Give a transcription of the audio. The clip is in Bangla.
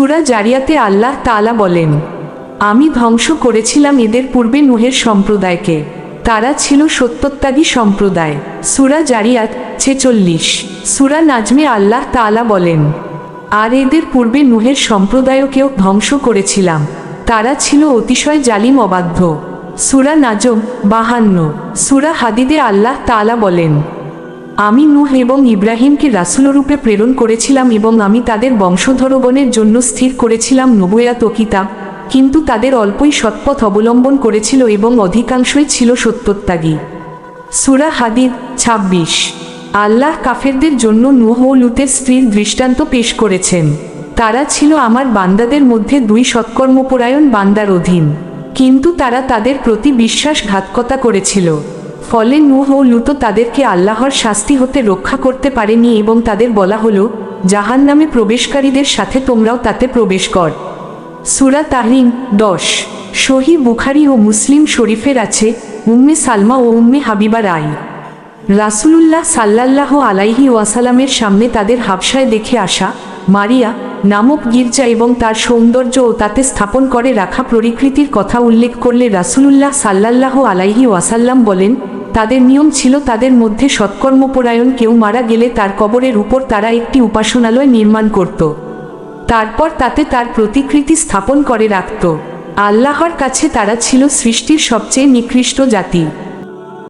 সূরা জারিয়াতে আল্লাহ তাআলা বলেন, আমি ধ্বংস করেছিলাম এদের পূর্বে নূহের সম্প্রদায়কে, তারা ছিল সত্যত্যাগী সম্প্রদায়। সূরা জারিয়াত 46। সূরা নাজমে আল্লাহ তাআলা বলেন, আর এদের পূর্বে নূহের সম্প্রদায়কেও ধ্বংস করেছিলাম, তারা ছিল অতিশয় জালিম অবাধ্য। সূরা নাজম 52। সূরা হাদিদে আল্লাহ তাআলা বলেন, আমি নূহ এবং ইব্রাহিমকে রাসূলরূপে প্রেরণ করেছিলাম এবং আমি তাদের বংশধরগণের জন্য স্থির করেছিলাম নবুয়ত ও কিতাব, কিন্তু তাদের অল্পই সৎপথ অবলম্বন করেছিল এবং অধিকাংশই ছিল সত্যত্যাগী। সূরা হাদিদ 26। আল্লাহ কাফেরদের জন্য নূহ ও লূতের স্ত্রীর দৃষ্টান্ত পেশ করেছেন। তারা ছিল আমার বান্দাদের মধ্যে দুই সৎকর্মপরায়ণ বান্দার অধীন, কিন্তু তারা তাদের প্রতি বিশ্বাসঘাতকতা করেছিল। ফলে নূহ ও লূত তাদেরকে আল্লাহর শাস্তি হতে রক্ষা করতে পারেনি এবং তাদের বলা হলো, জাহান্নামে প্রবেশকারীদের সাথে তোমরাও তাতে প্রবেশ কর। সূরা তাহরিম 10। সহিহ বুখারী ও মুসলিম শরীফের আছে, উম্মে সালমা ও উম্মে হাবিবা রাই রাসূলুল্লাহ সাল্লাল্লাহু আলাইহি ওয়াসাল্লামের সামনে তাদের হাবশায় দেখে আসা মারিয়া নামক গির্জা এবং তার সৌন্দর্য ও তাতে স্থাপন করে রাখা পরিকৃতির কথা উল্লেখ করলে রাসূলুল্লাহ সাল্লাল্লাহু আলাইহি ওয়াসাল্লাম বলেন, তাদের নিয়ম ছিল তাদের মধ্যে সৎকর্মপরায়ণ কেউ মারা গেলে তার কবরের উপর তারা একটি উপাসনালয় নির্মাণ করত, তারপর তাতে তার প্রতিকৃতি স্থাপন করে রাখত। আল্লাহর কাছে তারা ছিল সৃষ্টির সবচেয়ে নিকৃষ্ট জাতি।